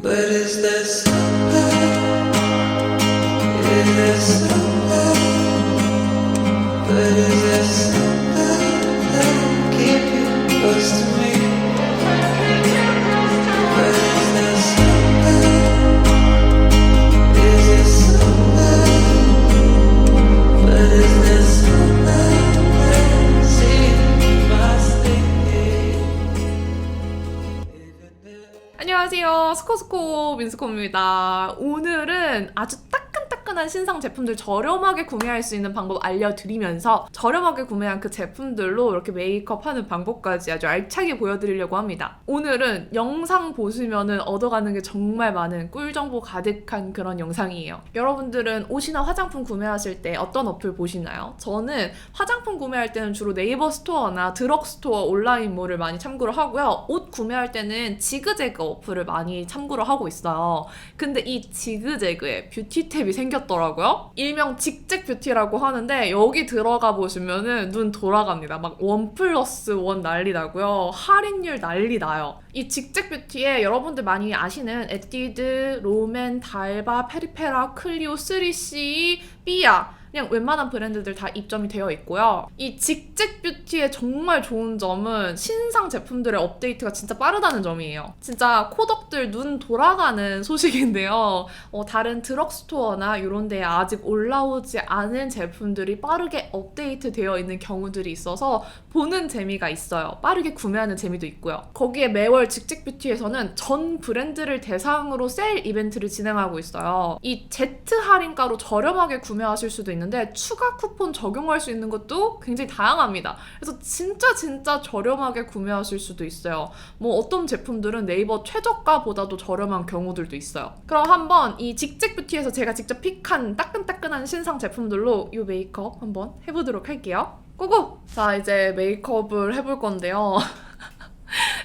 But is there something? Is there something? But is there something that'll keep you close to me? But is there something? Is there something? But is there something that seems my state? 안녕하세요. 스코스코 민스코입니다. 오늘은 아주 따끈따끈한 신상 제품들 저렴하게 구매할 수 있는 방법 알려드리면서 저렴하게 구매한 그 제품들로 이렇게 메이크업 하는 방법까지 아주 알차게 보여드리려고 합니다. 오늘은 영상 보시면은 얻어가는 게 정말 많은 꿀 정보 가득한 그런 영상이에요. 여러분들은 옷이나 화장품 구매하실 때 어떤 어플 보시나요? 저는 화장품 구매할 때는 주로 네이버 스토어나 드럭스토어 온라인몰을 많이 참고를 하고요. 옷 구매할 때는 지그재그 어플을 많이 참고를 하고 있어요. 근데 이 지그재그에 뷰티 탭이 생겼더라고요. 일명 직잭 뷰티라고 하는데 여기 들어가 보시면은 눈 돌아갑니다. 막 1+1 난리 나고요. 할인율 난리 나요. 이 직잭 뷰티에 여러분들 많이 아시는 에뛰드, 롬앤, 달바, 페리페라, 클리오, 3CE, 삐아 그냥 웬만한 브랜드들 다 입점이 되어 있고요. 이 직잭 뷰티의 정말 좋은 점은 신상 제품들의 업데이트가 진짜 빠르다는 점이에요. 진짜 코덕들 눈 돌아가는 소식인데요. 다른 드럭스토어나 이런 데에 아직 올라오지 않은 제품들이 빠르게 업데이트 되어 있는 경우들이 있어서 보는 재미가 있어요. 빠르게 구매하는 재미도 있고요. 거기에 매월 직잭 뷰티에서는 전 브랜드를 대상으로 세일 이벤트를 진행하고 있어요. 이 Z 할인가로 저렴하게 구매하실 수도 있는데 추가 쿠폰 적용할 수 있는 것도 굉장히 다양합니다. 그래서 진짜 저렴하게 구매하실 수도 있어요. 뭐 어떤 제품들은 네이버 최저가보다도 저렴한 경우들도 있어요. 그럼 한번 이 직잭 뷰티에서 제가 직접 픽한 따끈따끈한 신상 제품들로 이 메이크업 한번 해보도록 할게요. 고고! 자, 이제 메이크업을 해볼 건데요.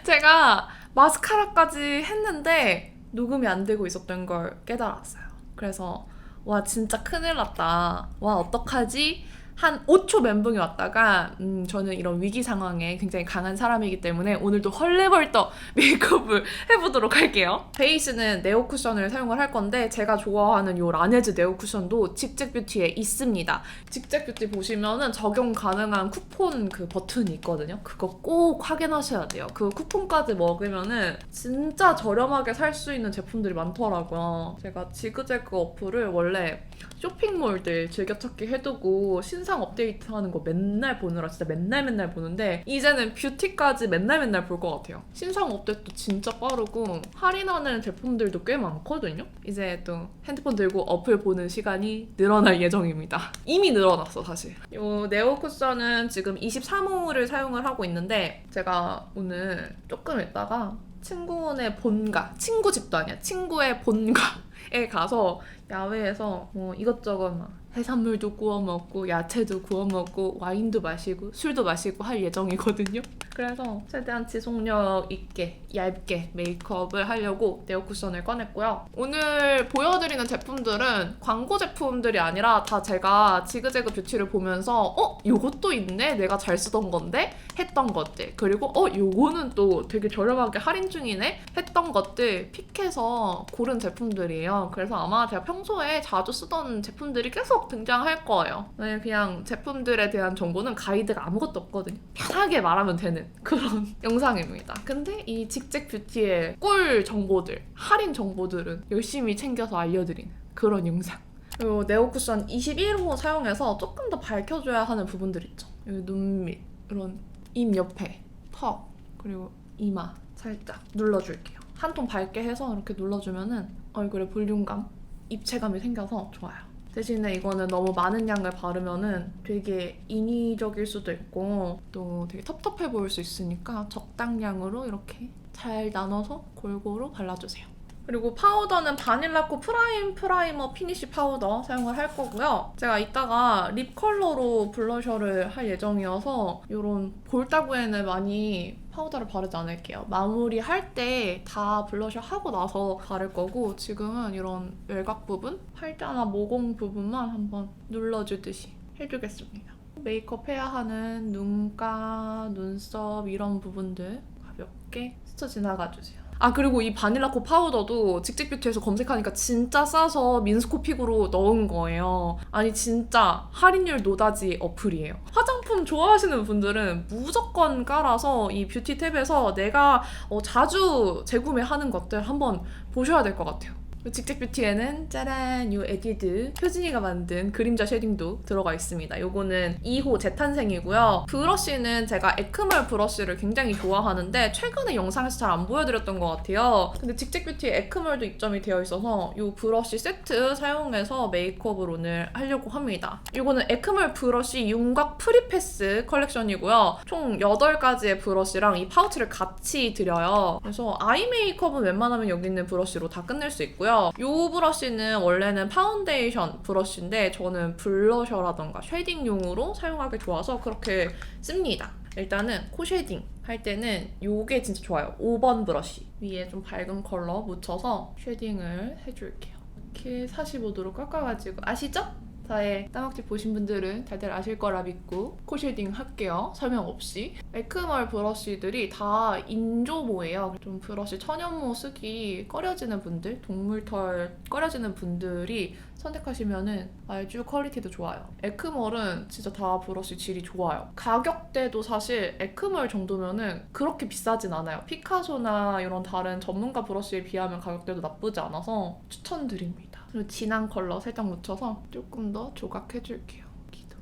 제가 마스카라까지 했는데 녹음이 안 되고 있었던 걸 깨달았어요. 그래서 와 진짜 큰일 났다. 와 어떡하지? 한 5초 멘붕이 왔다가 저는 이런 위기 상황에 굉장히 강한 사람이기 때문에 오늘도 헐레벌떡 메이크업을 해보도록 할게요. 베이스는 네오 쿠션을 사용을 할 건데 제가 좋아하는 요 라네즈 네오 쿠션도 직잭 뷰티에 있습니다. 직잭 뷰티 보시면은 적용 가능한 쿠폰 그 버튼이 있거든요. 그거 꼭 확인하셔야 돼요. 그 쿠폰까지 먹으면은 진짜 저렴하게 살 수 있는 제품들이 많더라고요. 제가 지그재그 어플을 원래 쇼핑몰들 즐겨찾기 해두고 신상 업데이트 하는 거 맨날 보느라 진짜 맨날 보는데 이제는 뷰티까지 맨날 볼 것 같아요. 신상 업데이트도 진짜 빠르고 할인하는 제품들도 꽤 많거든요. 이제 또 핸드폰 들고 어플 보는 시간이 늘어날 예정입니다. 이미 늘어났어 사실. 요 네오 쿠션은 지금 23호를 사용을 하고 있는데 제가 오늘 조금 있다가 친구네 본가, 친구 집도 아니야, 친구의 본가에 가서 야외에서 뭐 이것저것 막 해산물도 구워 먹고 야채도 구워 먹고 와인도 마시고 술도 마시고 할 예정이거든요. 그래서 최대한 지속력 있게 얇게 메이크업을 하려고 네오 쿠션을 꺼냈고요. 오늘 보여드리는 제품들은 광고 제품들이 아니라 다 제가 지그재그 뷰티를 보면서 요것도 있네? 내가 잘 쓰던 건데? 했던 것들. 그리고 요거는 또 되게 저렴하게 할인 중이네? 했던 것들 픽해서 고른 제품들이에요. 그래서 아마 제가 평소에 자주 쓰던 제품들이 계속 등장할 거예요. 그냥 제품들에 대한 정보는 가이드가 아무것도 없거든요. 편하게 말하면 되는 그런 영상입니다. 근데 이 직잭 뷰티의 꿀 정보들, 할인 정보들은 열심히 챙겨서 알려드리는 그런 영상. 그리고 네오 쿠션 21호 사용해서 조금 더 밝혀줘야 하는 부분들 있죠. 여기 눈 밑, 이런 입 옆에, 턱, 그리고 이마 살짝 눌러줄게요. 한 톤 밝게 해서 이렇게 눌러주면은 얼굴에 볼륨감, 입체감이 생겨서 좋아요. 대신에 이거는 너무 많은 양을 바르면은 되게 인위적일 수도 있고 또 되게 텁텁해 보일 수 있으니까 적당량으로 이렇게 잘 나눠서 골고루 발라주세요. 그리고 파우더는 바닐라코 프라이머 피니쉬 파우더 사용을 할 거고요. 제가 이따가 립 컬러로 블러셔를 할 예정이어서 이런 볼따구에는 많이 파우더를 바르지 않을게요. 마무리할 때 다 블러셔 하고 나서 바를 거고 지금은 이런 외곽 부분, 팔자나 모공 부분만 한번 눌러주듯이 해주겠습니다. 메이크업 해야 하는 눈가, 눈썹 이런 부분들 가볍게 스쳐 지나가 주세요. 아 그리고 이 바닐라코 파우더도 직직뷰티에서 검색하니까 진짜 싸서 민스코픽으로 넣은 거예요. 아니 진짜 할인율 노다지 어플이에요. 화장품 좋아하시는 분들은 무조건 깔아서 이 뷰티 탭에서 내가 자주 재구매하는 것들 한번 보셔야 될 것 같아요. 직직뷰티에는 짜란 요 에뛰드 효진이가 만든 그림자 쉐딩도 들어가 있습니다. 요거는 2호 재탄생이고요. 브러쉬는 제가 에크멀 브러쉬를 굉장히 좋아하는데 최근에 영상에서 잘 안 보여드렸던 것 같아요. 근데 직직뷰티에 에크멀도 입점이 되어 있어서 요 브러쉬 세트 사용해서 메이크업을 오늘 하려고 합니다. 요거는 에크멀 브러쉬 윤곽 프리패스 컬렉션이고요. 총 8가지의 브러쉬랑 이 파우치를 같이 드려요. 그래서 아이 메이크업은 웬만하면 여기 있는 브러쉬로 다 끝낼 수 있고요. 이 브러쉬는 원래는 파운데이션 브러쉬인데 저는 블러셔라던가 쉐딩용으로 사용하기 좋아서 그렇게 씁니다. 일단은 코 쉐딩 할 때는 이게 진짜 좋아요. 5번 브러쉬 위에 좀 밝은 컬러 묻혀서 쉐딩을 해줄게요. 이렇게 45도로 깎아가지고 아시죠? 저의 따먹집 보신 분들은 다들 아실 거라 믿고 코 쉐딩 할게요. 설명 없이. 에크멀 브러쉬들이 다 인조모예요. 좀 브러쉬 천연모 쓰기 꺼려지는 분들, 동물털 꺼려지는 분들이 선택하시면은 아주 퀄리티도 좋아요. 에크멀은 진짜 다 브러쉬 질이 좋아요. 가격대도 사실 에크멀 정도면은 그렇게 비싸진 않아요. 피카소나 이런 다른 전문가 브러쉬에 비하면 가격대도 나쁘지 않아서 추천드립니다. 그리고 진한 컬러 살짝 묻혀서 조금 더 조각해줄게요. 여기도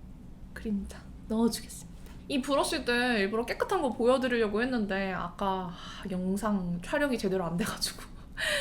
그림자 넣어주겠습니다. 이 브러쉬들 일부러 깨끗한 거 보여드리려고 했는데 아까 영상 촬영이 제대로 안 돼가지고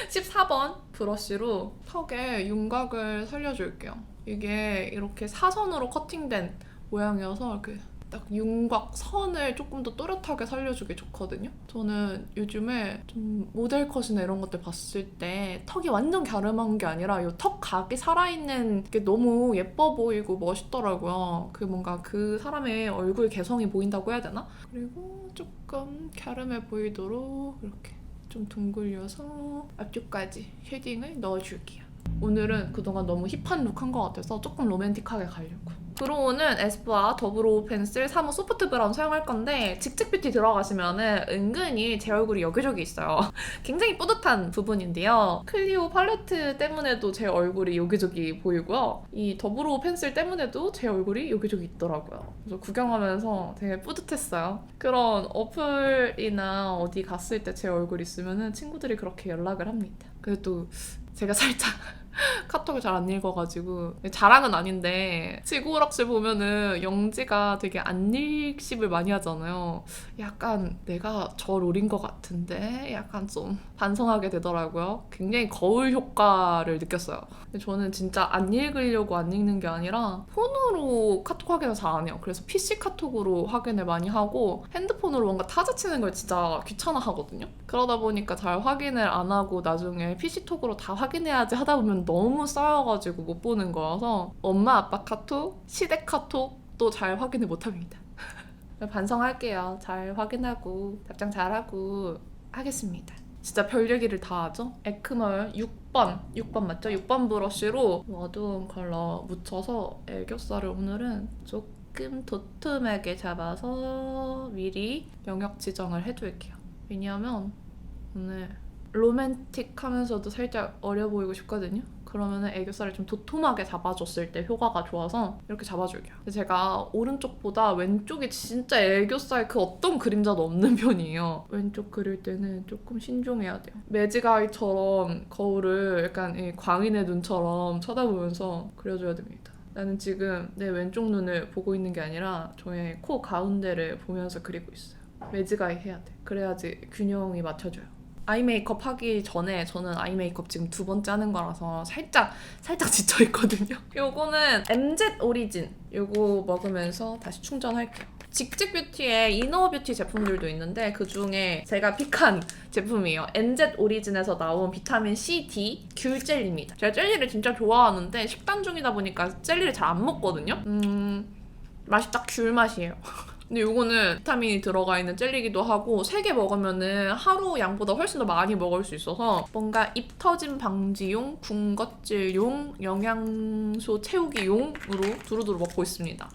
14번 브러쉬로 턱에 윤곽을 살려줄게요. 이게 이렇게 사선으로 커팅된 모양이어서 이렇게 딱 윤곽 선을 조금 더 또렷하게 살려주기 좋거든요. 저는 요즘에 좀 모델 컷이나 이런 것들 봤을 때 턱이 완전 갸름한 게 아니라 이 턱 각이 살아있는 게 너무 예뻐 보이고 멋있더라고요. 그 뭔가 그 사람의 얼굴 개성이 보인다고 해야 되나? 그리고 조금 갸름해 보이도록 이렇게 좀 둥글려서 앞쪽까지 쉐딩을 넣어줄게요. 오늘은 그동안 너무 힙한 룩 한 것 같아서 조금 로맨틱하게 가려고. 브로우는 에스쁘아 더블로우 펜슬 3호 소프트 브라운 사용할 건데 직직뷰티 들어가시면은 은근히 제 얼굴이 여기저기 있어요. 굉장히 뿌듯한 부분인데요. 클리오 팔레트 때문에도 제 얼굴이 여기저기 보이고요. 이 더블로우 펜슬 때문에도 제 얼굴이 여기저기 있더라고요. 그래서 구경하면서 되게 뿌듯했어요. 그런 어플이나 어디 갔을 때 제 얼굴 있으면은 친구들이 그렇게 연락을 합니다. 그래도 또 제가 살짝 카톡을 잘 안 읽어가지고 자랑은 아닌데 지구오락실 보면은 영지가 되게 안 읽씹을 많이 하잖아요. 약간 내가 저 롤인 것 같은데 약간 좀 반성하게 되더라고요. 굉장히 거울 효과를 느꼈어요. 근데 저는 진짜 안 읽으려고 안 읽는 게 아니라 폰으로 카톡 확인을 잘 안 해요. 그래서 PC 카톡으로 확인을 많이 하고 핸드폰으로 뭔가 타자 치는 걸 진짜 귀찮아 하거든요. 그러다 보니까 잘 확인을 안 하고 나중에 PC톡으로 다 확인해야지 하다 보면 너무 쌓여가지고 못 보는 거여서 엄마 아빠 카톡, 시댁 카톡도 잘 확인을 못합니다. 반성할게요. 잘 확인하고 답장 잘하고 하겠습니다. 진짜 별 얘기를 다 하죠? 에크멀 6번 맞죠? 6번 브러쉬로 어두운 컬러 묻혀서 애교살을 오늘은 조금 도톰하게 잡아서 미리 영역 지정을 해둘게요. 왜냐하면 오늘 로맨틱하면서도 살짝 어려 보이고 싶거든요. 그러면 애교살을 좀 도톰하게 잡아줬을 때 효과가 좋아서 이렇게 잡아줄게요. 근데 제가 오른쪽보다 왼쪽이 진짜 애교살 그 어떤 그림자도 없는 편이에요. 왼쪽 그릴 때는 조금 신중해야 돼요. 매직아이처럼 거울을 약간 이 광인의 눈처럼 쳐다보면서 그려줘야 됩니다. 나는 지금 내 왼쪽 눈을 보고 있는 게 아니라 저의 코 가운데를 보면서 그리고 있어요. 매직아이 해야 돼. 그래야지 균형이 맞춰져요. 아이 메이크업 하기 전에 저는 아이 메이크업 지금 2번째 하는 거라서 살짝 지쳐있거든요. 요거는 MZ 오리진 요거 먹으면서 다시 충전할게요. 직직뷰티에 이너뷰티 제품들도 있는데 그중에 제가 픽한 제품이에요. MZ 오리진에서 나온 비타민 C, D 귤 젤리입니다. 제가 젤리를 진짜 좋아하는데 식단 중이다 보니까 젤리를 잘 안 먹거든요. 맛이 딱 귤 맛이에요. 근데 요거는 비타민이 들어가 있는 젤리기도 하고 3개 먹으면은 하루 양보다 훨씬 더 많이 먹을 수 있어서 뭔가 입 터짐 방지용, 군것질용, 영양소 채우기용으로 두루두루 먹고 있습니다.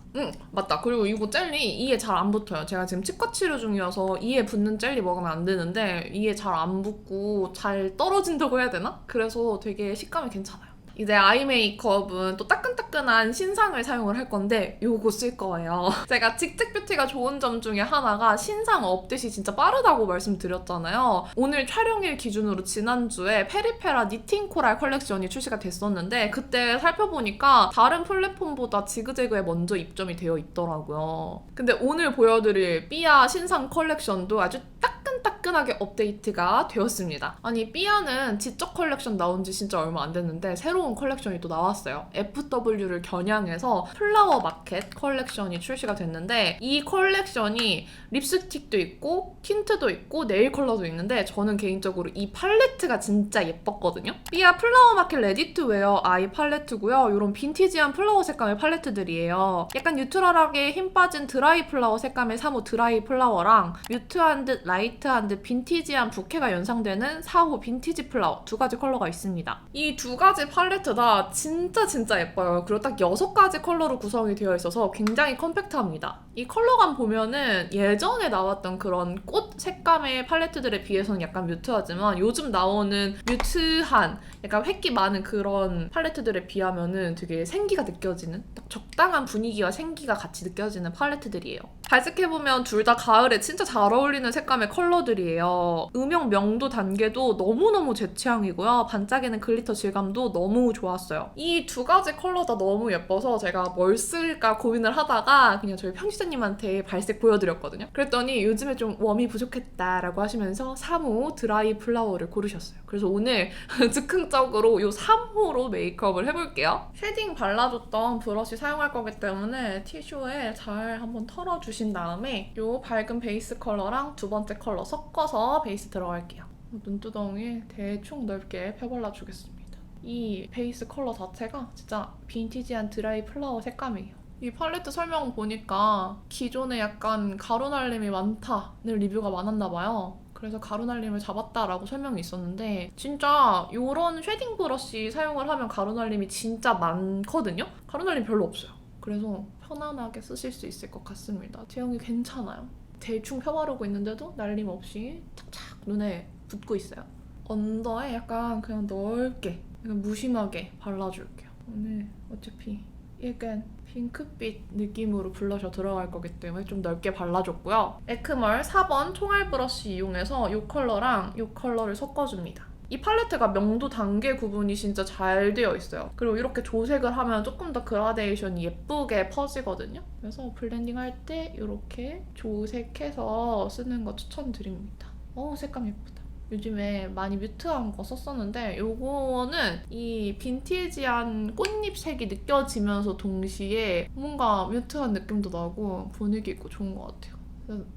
맞다. 그리고 이거 젤리 이에 잘 안 붙어요. 제가 지금 치과 치료 중이어서 이에 붙는 젤리 먹으면 안 되는데 이에 잘 안 붙고 잘 떨어진다고 해야 되나? 그래서 되게 식감이 괜찮아요. 이제 아이 메이크업은 또 따끈따끈한 신상을 사용을 할 건데 요거 쓸 거예요. 제가 직책뷰티가 좋은 점 중에 하나가 신상 업데이트이 진짜 빠르다고 말씀드렸잖아요. 오늘 촬영일 기준으로 지난주에 페리페라 니팅 코랄 컬렉션이 출시가 됐었는데 그때 살펴보니까 다른 플랫폼보다 지그재그에 먼저 입점이 되어 있더라고요. 근데 오늘 보여드릴 삐아 신상 컬렉션도 아주 따끈따끈하게 업데이트가 되었습니다. 아니 삐아는 지적 컬렉션 나온 지 진짜 얼마 안 됐는데 새로운 컬렉션이 또 나왔어요. FW를 겨냥해서 플라워 마켓 컬렉션이 출시가 됐는데 이 컬렉션이 립스틱도 있고 틴트도 있고 네일 컬러도 있는데 저는 개인적으로 이 팔레트가 진짜 예뻤거든요. 삐아 플라워 마켓 레디 투 웨어 아이 팔레트고요. 이런 빈티지한 플라워 색감의 팔레트들이에요. 약간 뉴트럴하게 힘 빠진 드라이 플라워 색감의 3호 드라이 플라워랑 뮤트한 듯 라이트한 듯 빈티지한 부케가 연상되는 4호 빈티지 플라워 두 가지 컬러가 있습니다. 이 두 가지 팔레트 다 진짜 예뻐요. 그리고 딱 6가지 컬러로 구성이 되어 있어서 굉장히 컴팩트합니다. 이 컬러감 보면은 예전에 나왔던 그런 꽃 색감의 팔레트들에 비해서는 약간 뮤트하지만 요즘 나오는 뮤트한 약간 획기 많은 그런 팔레트들에 비하면은 되게 생기가 느껴지는 딱 적당한 분위기와 생기가 같이 느껴지는 팔레트들이에요. 발색해보면 둘 다 가을에 진짜 잘 어울리는 색감의 컬러들이에요. 음영 명도 단계도 너무너무 제 취향이고요. 반짝이는 글리터 질감도 너무 좋았어요. 이 두 가지 컬러 다 너무 예뻐서 제가 뭘 쓸까 고민을 하다가 그냥 저희 편집자님한테 발색 보여드렸거든요. 그랬더니 요즘에 좀 웜이 부족했다라고 하시면서 3호 드라이 플라워를 고르셨어요. 그래서 오늘 즉흥적으로 이 3호로 메이크업을 해볼게요. 쉐딩 발라줬던 브러쉬 사용할 거기 때문에 티슈에 잘 한번 털어주신 다음에 이 밝은 베이스 컬러랑 두 번째 컬러 섞어서 베이스 들어갈게요. 눈두덩이에 대충 넓게 펴발라주겠습니다. 이 베이스 컬러 자체가 진짜 빈티지한 드라이 플라워 색감이에요. 이 팔레트 설명 보니까 기존에 약간 가루날림이 많다는 리뷰가 많았나봐요. 그래서 가루날림을 잡았다라고 설명이 있었는데 진짜 이런 쉐딩 브러쉬 사용을 하면 가루날림이 진짜 많거든요? 가루날림 별로 없어요. 그래서 편안하게 쓰실 수 있을 것 같습니다. 제형이 괜찮아요. 대충 펴바르고 있는데도 날림 없이 착착 눈에 붙고 있어요. 언더에 약간 그냥 넓게 약간 무심하게 발라줄게요. 오늘 어차피 약간 핑크빛 느낌으로 블러셔 들어갈 거기 때문에 좀 넓게 발라줬고요. 에크멀 4번 총알 브러쉬 이용해서 이 컬러랑 이 컬러를 섞어줍니다. 이 팔레트가 명도 단계 구분이 진짜 잘 되어 있어요. 그리고 이렇게 조색을 하면 조금 더 그라데이션이 예쁘게 퍼지거든요. 그래서 블렌딩 할 때 이렇게 조색해서 쓰는 거 추천드립니다. 색감 예쁘다. 요즘에 많이 뮤트한 거 썼었는데 요거는 이 빈티지한 꽃잎색이 느껴지면서 동시에 뭔가 뮤트한 느낌도 나고 분위기 있고 좋은 것 같아요.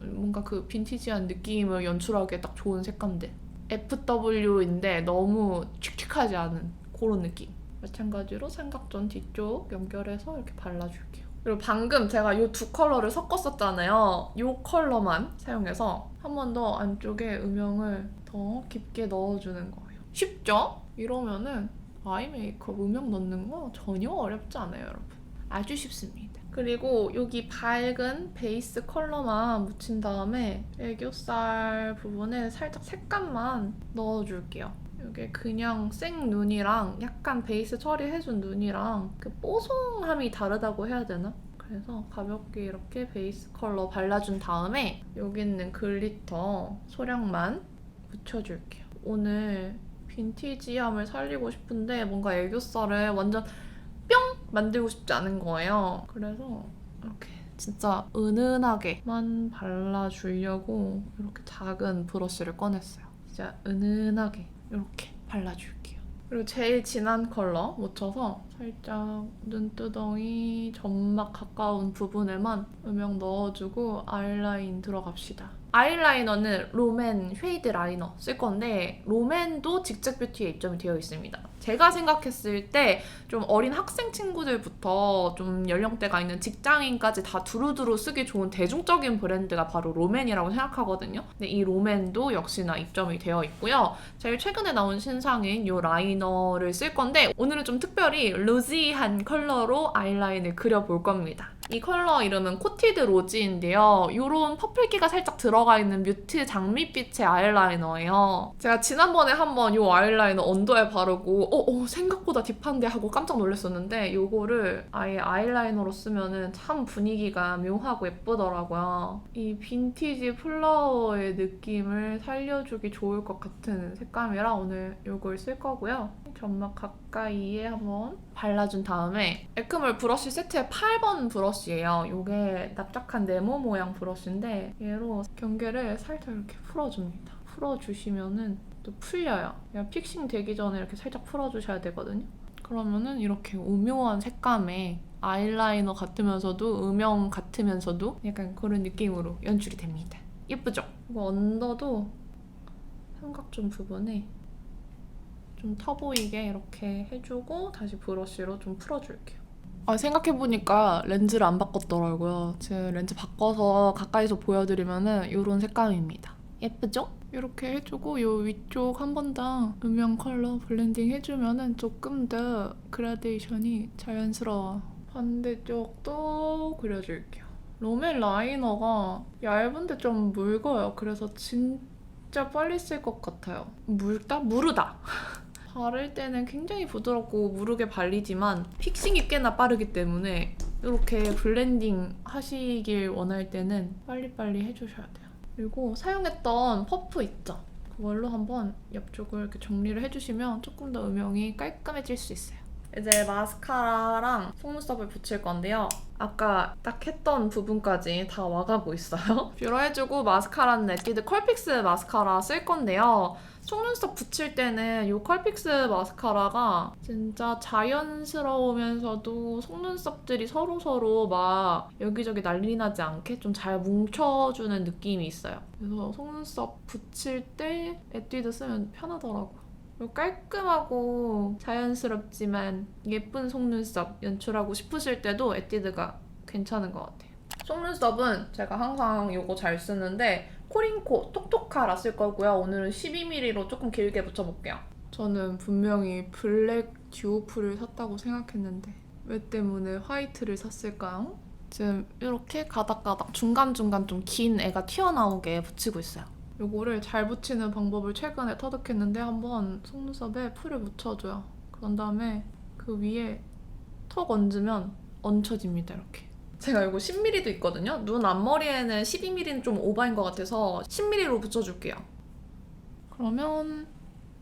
뭔가 그 빈티지한 느낌을 연출하기에 딱 좋은 색감들. FW인데 너무 칙칙하지 않은 그런 느낌. 마찬가지로 삼각존 뒤쪽 연결해서 이렇게 발라줄게요. 그리고 방금 제가 이 두 컬러를 섞었었잖아요. 이 컬러만 사용해서 한 번 더 안쪽에 음영을 더 깊게 넣어주는 거예요. 쉽죠? 이러면은 아이 메이크업 음영 넣는 거 전혀 어렵지 않아요, 여러분. 아주 쉽습니다. 그리고 여기 밝은 베이스 컬러만 묻힌 다음에 애교살 부분에 살짝 색감만 넣어줄게요. 이게 그냥 생 눈이랑 약간 베이스 처리해준 눈이랑 그 뽀송함이 다르다고 해야 되나? 그래서 가볍게 이렇게 베이스 컬러 발라준 다음에 여기 있는 글리터 소량만 묻혀줄게요. 오늘 빈티지함을 살리고 싶은데 뭔가 애교살을 완전 뿅! 만들고 싶지 않은 거예요. 그래서 이렇게 진짜 은은하게만 발라주려고 이렇게 작은 브러쉬를 꺼냈어요. 진짜 은은하게 이렇게 발라줄게요. 그리고 제일 진한 컬러 묻혀서 살짝 눈두덩이 점막 가까운 부분에만 음영 넣어주고 아이라인 들어갑시다. 아이라이너는 롬앤 쉐이드 라이너 쓸 건데 롬앤도 직접 뷰티에 입점이 되어 있습니다. 제가 생각했을 때 좀 어린 학생 친구들부터 좀 연령대가 있는 직장인까지 다 두루두루 쓰기 좋은 대중적인 브랜드가 바로 롬앤이라고 생각하거든요. 근데 이 롬앤도 역시나 입점이 되어 있고요. 제일 최근에 나온 신상인 이 라이너를 쓸 건데 오늘은 좀 특별히 로지한 컬러로 아이라인을 그려볼 겁니다. 이 컬러 이름은 코티드 로지인데요. 이런 퍼플기가 살짝 들어가 있는 뮤트 장밋빛의 아이라이너예요. 제가 지난번에 한번 이 아이라이너 언더에 바르고 생각보다 딥한데 하고 깜짝 놀랐었는데 이거를 아예 아이라이너로 쓰면은 참 분위기가 묘하고 예쁘더라고요. 이 빈티지 플라워의 느낌을 살려주기 좋을 것 같은 색감이라 오늘 이걸 쓸 거고요. 점막 가까이에 한번 발라준 다음에 에크멀 브러쉬 세트의 8번 브러쉬예요. 이게 납작한 네모 모양 브러쉬인데 얘로 경계를 살짝 이렇게 풀어줍니다. 풀어주시면은 또 풀려요. 그냥 픽싱 되기 전에 이렇게 살짝 풀어주셔야 되거든요. 그러면은 이렇게 오묘한 색감의 아이라이너 같으면서도 음영 같으면서도 약간 그런 느낌으로 연출이 됩니다. 예쁘죠? 이거 언더도 삼각존 부분에 좀 터 보이게 이렇게 해주고 다시 브러쉬로 좀 풀어줄게요. 생각해보니까 렌즈를 안 바꿨더라고요. 지금 렌즈 바꿔서 가까이서 보여드리면은 이런 색감입니다. 예쁘죠? 이렇게 해주고 이 위쪽 한 번 더 음영 컬러 블렌딩 해주면은 조금 더 그라데이션이 자연스러워. 반대쪽도 그려줄게요. 롬앤 라이너가 얇은데 좀 묽어요. 그래서 진짜 빨리 쓸 것 같아요. 무르다. 바를 때는 굉장히 부드럽고 무르게 발리지만 픽싱이 꽤나 빠르기 때문에 이렇게 블렌딩 하시길 원할 때는 빨리빨리 해주셔야 돼요. 그리고 사용했던 퍼프 있죠? 그걸로 한번 옆쪽을 이렇게 정리를 해주시면 조금 더 음영이 깔끔해질 수 있어요. 이제 마스카라랑 속눈썹을 붙일 건데요. 아까 딱 했던 부분까지 다 와가고 있어요. 뷰러 해주고 마스카라는 에뛰드 컬픽스 마스카라 쓸 건데요. 속눈썹 붙일 때는 이 컬픽스 마스카라가 진짜 자연스러우면서도 속눈썹들이 서로서로 막 여기저기 난리 나지 않게 좀 잘 뭉쳐주는 느낌이 있어요. 그래서 속눈썹 붙일 때 에뛰드 쓰면 편하더라고요. 깔끔하고 자연스럽지만 예쁜 속눈썹 연출하고 싶으실 때도 에뛰드가 괜찮은 것 같아요. 속눈썹은 제가 항상 이거 잘 쓰는데 코링코 톡톡하라 쓸 거고요. 오늘은 12mm로 조금 길게 붙여볼게요. 저는 분명히 블랙 듀오프를 샀다고 생각했는데 왜 때문에 화이트를 샀을까요? 지금 이렇게 가닥가닥 중간중간 좀 긴 애가 튀어나오게 붙이고 있어요. 요거를 잘 붙이는 방법을 최근에 터득했는데 한번 속눈썹에 풀을 묻혀줘요. 그런 다음에 그 위에 턱 얹으면 얹혀집니다, 이렇게. 제가 이거 10mm도 있거든요. 눈 앞머리에는 12mm는 좀 오버인 것 같아서 10mm로 붙여줄게요. 그러면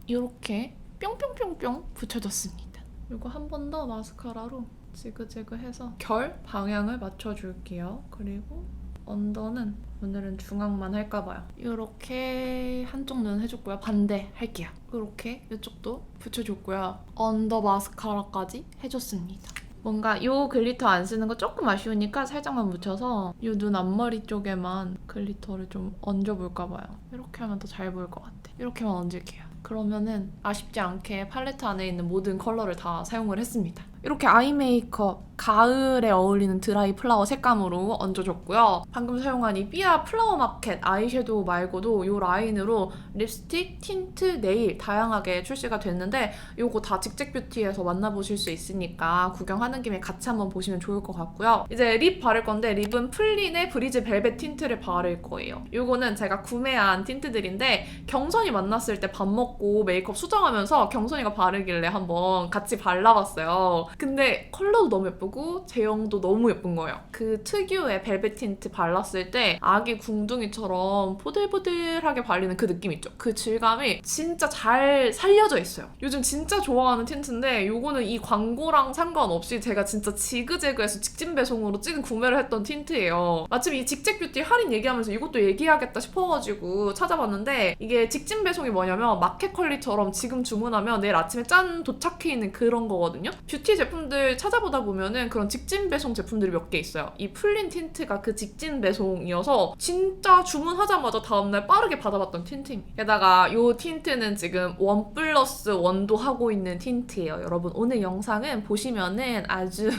이렇게 뿅뿅뿅뿅 붙여줬습니다. 이거 한 번 더 마스카라로 지그재그해서 결 방향을 맞춰줄게요. 그리고 언더는 오늘은 중앙만 할까봐요. 이렇게 한쪽 눈 해줬고요. 반대 할게요. 이렇게 이쪽도 붙여줬고요. 언더 마스카라까지 해줬습니다. 뭔가 이 글리터 안 쓰는 거 조금 아쉬우니까 살짝만 묻혀서 이 눈 앞머리 쪽에만 글리터를 좀 얹어볼까봐요. 이렇게 하면 더 잘 보일 것 같아. 이렇게만 얹을게요. 그러면은 아쉽지 않게 팔레트 안에 있는 모든 컬러를 다 사용을 했습니다. 이렇게 아이 메이크업 가을에 어울리는 드라이 플라워 색감으로 얹어줬고요. 방금 사용한 이 삐아 플라워 마켓 아이섀도우 말고도 이 라인으로 립스틱, 틴트, 네일 다양하게 출시가 됐는데 이거 다 직책뷰티에서 만나보실 수 있으니까 구경하는 김에 같이 한번 보시면 좋을 것 같고요. 이제 립 바를 건데 립은 플린의 브리즈 벨벳 틴트를 바를 거예요. 이거는 제가 구매한 틴트들인데 경선이 만났을 때 밥 먹고 메이크업 수정하면서 경선이가 바르길래 한번 같이 발라봤어요. 근데 컬러도 너무 예쁘고 제형도 너무 예쁜 거예요. 그 특유의 벨벳 틴트 발랐을 때 아기 궁둥이처럼 보들보들하게 발리는 그 느낌 있죠? 그 질감이 진짜 잘 살려져 있어요. 요즘 진짜 좋아하는 틴트인데 이거는 이 광고랑 상관없이 제가 진짜 지그재그해서 직진 배송으로 찍은 구매를 했던 틴트예요. 마침 이 직책뷰티 할인 얘기하면서 이것도 얘기해야겠다 싶어가지고 찾아봤는데 이게 직진 배송이 뭐냐면 마켓컬리처럼 지금 주문하면 내일 아침에 짠 도착해 있는 그런 거거든요. 뷰티 제품들 찾아보다 보면은 그런 직진 배송 제품들이 몇 개 있어요. 이 풀린 틴트가 그 직진 배송이어서 진짜 주문하자마자 다음날 빠르게 받아봤던 틴트입니다. 게다가 이 틴트는 지금 1+1도 하고 있는 틴트예요. 여러분 오늘 영상은 보시면은 아주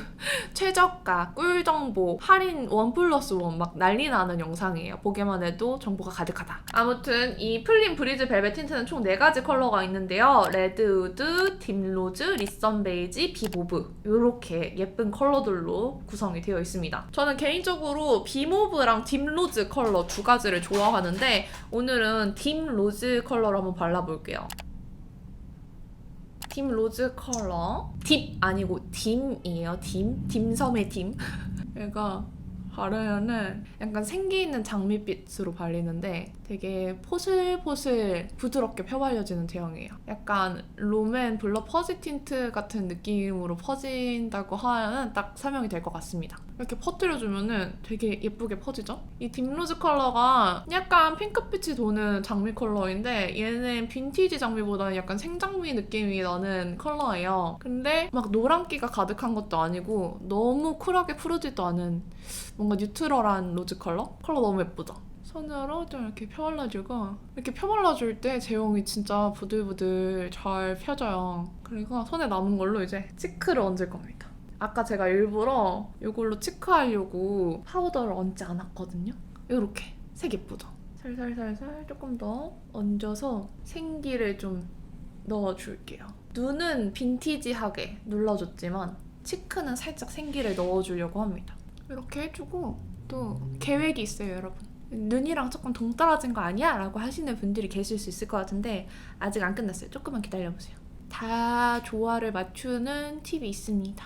최저가, 꿀정보, 할인 1+1 막 난리 나는 영상이에요. 보기만 해도 정보가 가득하다. 아무튼 이 풀린 브리즈 벨벳 틴트는 총 4가지 컬러가 있는데요. 레드우드, 딥로즈, 리선 베이지, 비모브 이렇게 예쁜 컬러들로 구성이 되어 있습니다. 저는 개인적으로 비모브랑 딥로즈 컬러 2가지를 좋아하는데 오늘은 딥로즈 컬러로 한번 발라볼게요. 딥로즈 컬러 딥 아니고 딤이에요. 딤섬의 딤. 얘가 바르면은 약간 생기 있는 장밋빛으로 발리는데 되게 포슬포슬 부드럽게 펴발려지는 제형이에요. 약간 롬앤 블러 퍼지 틴트 같은 느낌으로 퍼진다고 하면 딱 설명이 될 것 같습니다. 이렇게 퍼뜨려주면은 되게 예쁘게 퍼지죠? 이 딥로즈 컬러가 약간 핑크빛이 도는 장미 컬러인데 얘는 빈티지 장미보다는 약간 생장미 느낌이 나는 컬러예요. 근데 막 노란기가 가득한 것도 아니고 너무 쿨하게 푸르지도 않은 뭔가 뉴트럴한 로즈 컬러? 컬러 너무 예쁘죠? 손으로 좀 이렇게 펴발라주고 이렇게 펴발라줄 때 제형이 진짜 부들부들 잘 펴져요. 그리고 손에 남은 걸로 이제 치크를 얹을 겁니다. 아까 제가 일부러 이걸로 치크하려고 파우더를 얹지 않았거든요. 이렇게 색 예쁘죠? 살살살살 조금 더 얹어서 생기를 좀 넣어줄게요. 눈은 빈티지하게 눌러줬지만 치크는 살짝 생기를 넣어주려고 합니다. 이렇게 해주고 또 계획이 있어요, 여러분. 눈이랑 조금 동떨어진 거 아니야? 라고 하시는 분들이 계실 수 있을 것 같은데 아직 안 끝났어요. 조금만 기다려보세요. 다 조화를 맞추는 팁이 있습니다.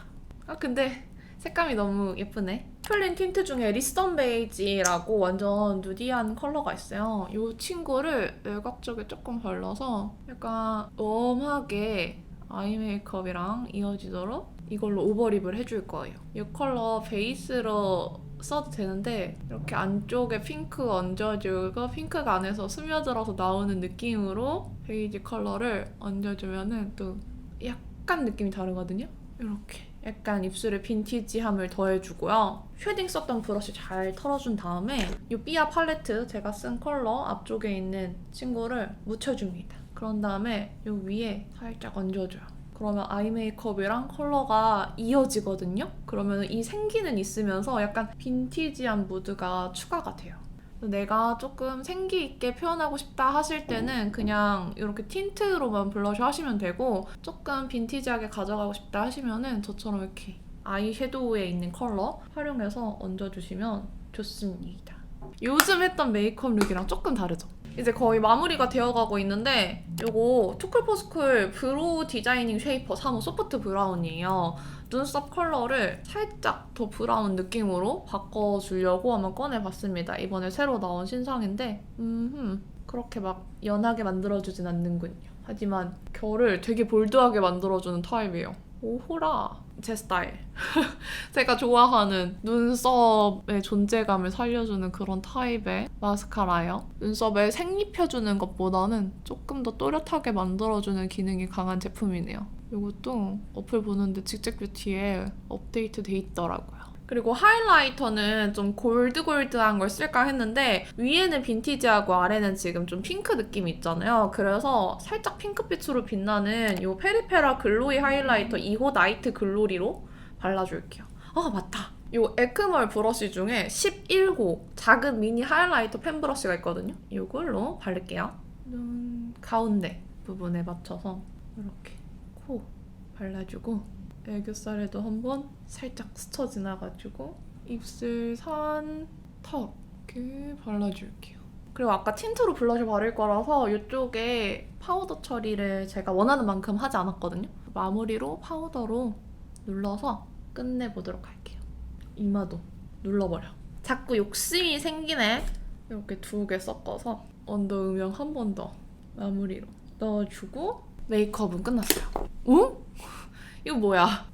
아 근데 색감이 너무 예쁘네. 풀린 틴트 중에 리선 베이지라고 완전 누디한 컬러가 있어요. 이 친구를 외곽 쪽에 조금 발라서 약간 웜하게 아이 메이크업이랑 이어지도록 이걸로 오버립을 해줄 거예요. 이 컬러 베이스로 써도 되는데 이렇게 안쪽에 핑크 얹어주고 핑크가 안에서 스며들어서 나오는 느낌으로 베이지 컬러를 얹어주면은 또 약간 느낌이 다르거든요? 이렇게 약간 입술에 빈티지함을 더해주고요. 쉐딩 썼던 브러쉬 잘 털어준 다음에 이 삐아 팔레트 제가 쓴 컬러 앞쪽에 있는 친구를 묻혀줍니다. 그런 다음에 이 위에 살짝 얹어줘요. 그러면 아이 메이크업이랑 컬러가 이어지거든요? 그러면 이 생기는 있으면서 약간 빈티지한 무드가 추가가 돼요. 내가 조금 생기 있게 표현하고 싶다 하실 때는 그냥 이렇게 틴트로만 블러셔 하시면 되고 조금 빈티지하게 가져가고 싶다 하시면은 저처럼 이렇게 아이 섀도우에 있는 컬러 활용해서 얹어주시면 좋습니다. 요즘 했던 메이크업 룩이랑 조금 다르죠? 이제 거의 마무리가 되어가고 있는데 요거 투쿨포스쿨 브로우 디자이닝 쉐이퍼 3호 소프트 브라운이에요. 눈썹 컬러를 살짝 더 브라운 느낌으로 바꿔주려고 한번 꺼내봤습니다. 이번에 새로 나온 신상인데 그렇게 막 연하게 만들어주진 않는군요. 하지만 결을 되게 볼드하게 만들어주는 타입이에요. 오호라 제 스타일. 제가 좋아하는 눈썹의 존재감을 살려주는 그런 타입의 마스카라예요. 눈썹에 색 입혀주는 것보다는 조금 더 또렷하게 만들어주는 기능이 강한 제품이네요. 이것도 어플 보는데 직책뷰티에 업데이트 돼 있더라고요. 그리고 하이라이터는 좀 골드골드한 걸 쓸까 했는데 위에는 빈티지하고 아래는 지금 좀 핑크 느낌이 있잖아요. 그래서 살짝 핑크빛으로 빛나는 이 페리페라 글로이 하이라이터 2호 나이트 글로리로 발라줄게요. 아 맞다! 이 에크멀 브러쉬 중에 11호 작은 미니 하이라이터 펜 브러쉬가 있거든요. 이걸로 바를게요. 눈 가운데 부분에 맞춰서 이렇게 코 발라주고 애교살에도 한번 살짝 스쳐 지나가지고 입술 산, 턱 이렇게 발라줄게요. 그리고 아까 틴트로 블러셔 바를 거라서 이쪽에 파우더 처리를 제가 원하는 만큼 하지 않았거든요. 마무리로 파우더로 눌러서 끝내보도록 할게요. 이마도 눌러버려. 자꾸 욕심이 생기네. 이렇게 2개 섞어서 언더 음영 한 번 더 마무리로 넣어주고 메이크업은 끝났어요. 응? 이거 뭐야?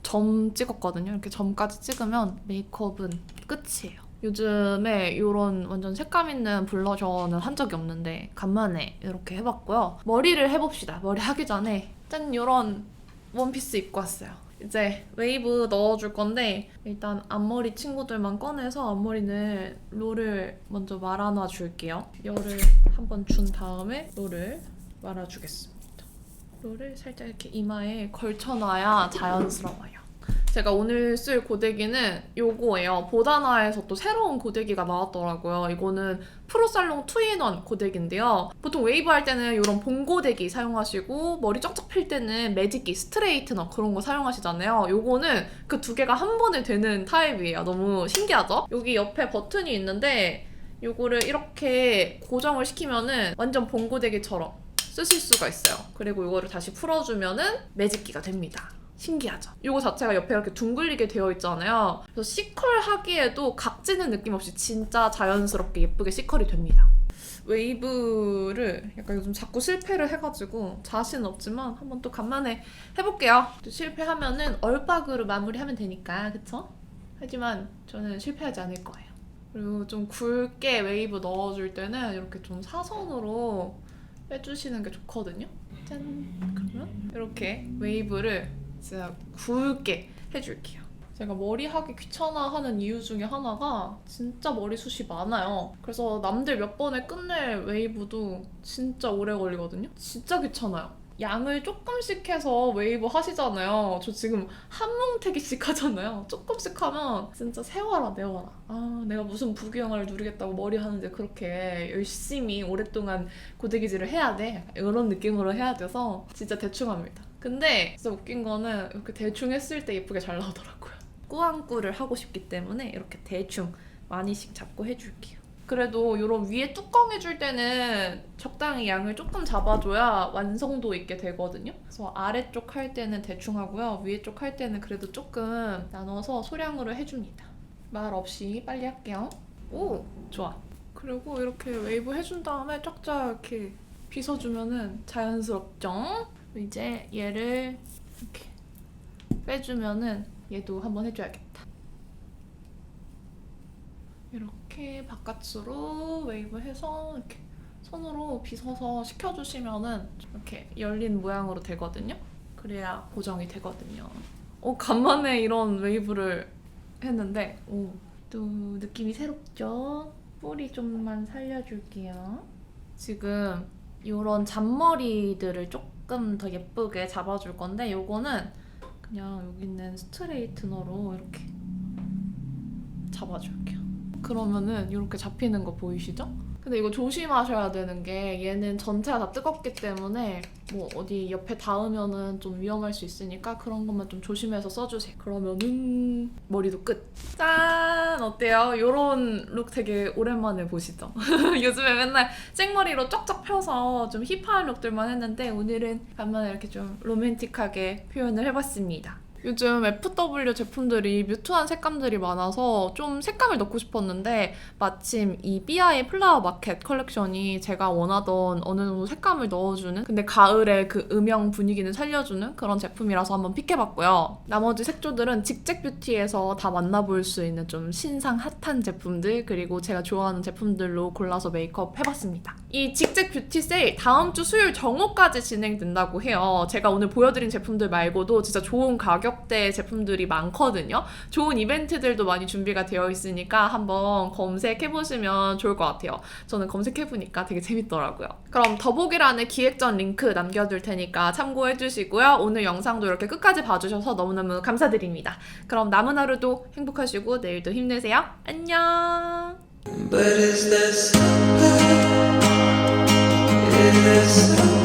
점 찍었거든요. 이렇게 점까지 찍으면 메이크업은 끝이에요. 요즘에 이런 완전 색감 있는 블러셔는 한 적이 없는데 간만에 이렇게 해봤고요. 머리를 해봅시다. 머리 하기 전에 짠 이런 원피스 입고 왔어요. 이제 웨이브 넣어줄 건데 일단 앞머리 친구들만 꺼내서 앞머리는 롤을 먼저 말아놔 줄게요. 열을 한번 준 다음에 롤을 말아주겠습니다. 롤을 살짝 이렇게 이마에 걸쳐놔야 자연스러워요. 제가 오늘 쓸 고데기는 요거예요. 보다나에서 또 새로운 고데기가 나왔더라고요. 이거는 프로살롱 2인원 고데기인데요. 보통 웨이브 할 때는 이런 봉고데기 사용하시고 머리 쩍쩍 필 때는 매직기, 스트레이트너 그런 거 사용하시잖아요. 요거는 그 두 개가 한 번에 되는 타입이에요. 너무 신기하죠? 여기 옆에 버튼이 있는데 요거를 이렇게 고정을 시키면은 완전 봉고데기처럼 쓰실 수가 있어요. 그리고 요거를 다시 풀어주면은 매직기가 됩니다. 신기하죠? 이거 자체가 옆에 이렇게 둥글리게 되어 있잖아요. 그래서 C컬 하기에도 각지는 느낌 없이 진짜 자연스럽게 예쁘게 C컬이 됩니다. 웨이브를 약간 요즘 자꾸 실패를 해가지고 자신은 없지만 한번 또 간만에 해볼게요. 또 실패하면은 얼박으로 마무리하면 되니까, 그쵸? 하지만 저는 실패하지 않을 거예요. 그리고 좀 굵게 웨이브 넣어줄 때는 이렇게 좀 사선으로 빼주시는 게 좋거든요. 짠! 그러면 이렇게 웨이브를 진짜 굵게 해줄게요. 제가 머리 하기 귀찮아하는 이유 중에 하나가 진짜 머리숱이 많아요. 그래서 남들 몇 번에 끝낼 웨이브도 진짜 오래 걸리거든요. 진짜 귀찮아요. 양을 조금씩 해서 웨이브 하시잖아요. 저 지금 한 뭉태기씩 하잖아요. 조금씩 하면 진짜 세워라 내워라. 아, 내가 무슨 부귀영화를 누리겠다고 머리 하는데 그렇게 열심히 오랫동안 고데기질을 해야 돼. 이런 느낌으로 해야 돼서 진짜 대충 합니다. 근데 진짜 웃긴 거는 이렇게 대충 했을 때 예쁘게 잘 나오더라고요. 꾸안꾸를 하고 싶기 때문에 이렇게 대충 많이씩 잡고 해줄게요. 그래도 이런 위에 뚜껑 해줄 때는 적당히 양을 조금 잡아줘야 완성도 있게 되거든요. 그래서 아래쪽 할 때는 대충 하고요. 위에 쪽 할 때는 그래도 조금 나눠서 소량으로 해줍니다. 말 없이 빨리 할게요. 오! 좋아. 그리고 이렇게 웨이브 해준 다음에 쫙쫙 이렇게 빗어주면은 자연스럽죠? 이제 얘를 이렇게 빼주면은 얘도 한번 해줘야겠다. 이렇게 바깥으로 웨이브 해서 이렇게 손으로 빗어서 식혀주시면은 이렇게 열린 모양으로 되거든요. 그래야 고정이 되거든요. 간만에 이런 웨이브를 했는데 또 느낌이 새롭죠? 뿌리 좀만 살려줄게요. 지금 이런 잔머리들을 조금 더 예쁘게 잡아줄 건데 요거는 그냥 여기 있는 스트레이트너로 이렇게 잡아줄게요. 그러면은 이렇게 잡히는 거 보이시죠? 근데 이거 조심하셔야 되는 게 얘는 전체가 다 뜨겁기 때문에 뭐 어디 옆에 닿으면은 좀 위험할 수 있으니까 그런 것만 좀 조심해서 써주세요. 그러면은 머리도 끝! 짠! 어때요? 이런 룩 되게 오랜만에 보시죠? 요즘에 맨날 생머리로 쩍쩍 펴서 좀 힙한 룩들만 했는데 오늘은 간만에 이렇게 좀 로맨틱하게 표현을 해봤습니다. 요즘 FW 제품들이 뮤트한 색감들이 많아서 좀 색감을 넣고 싶었는데 마침 이 삐아의 플라워 마켓 컬렉션이 제가 원하던 어느 정도 색감을 넣어주는 근데 가을의 그 음영 분위기는 살려주는 그런 제품이라서 한번 픽해봤고요. 나머지 색조들은 직잭뷰티에서 다 만나볼 수 있는 좀 신상 핫한 제품들 그리고 제가 좋아하는 제품들로 골라서 메이크업 해봤습니다. 이 직잭뷰티 세일 다음 주 수요일 정오까지 진행된다고 해요. 제가 오늘 보여드린 제품들 말고도 진짜 좋은 가격대 제품들이 많거든요. 좋은 이벤트들도 많이 준비가 되어 있으니까 한번 검색해보시면 좋을 것 같아요. 저는 검색해보니까 되게 재밌더라고요. 그럼 더보기란에 기획전 링크 남겨둘 테니까 참고해주시고요. 오늘 영상도 이렇게 끝까지 봐주셔서 너무너무 감사드립니다. 그럼 남은 하루도 행복하시고 내일도 힘내세요. 안녕! But is there something? Is there something?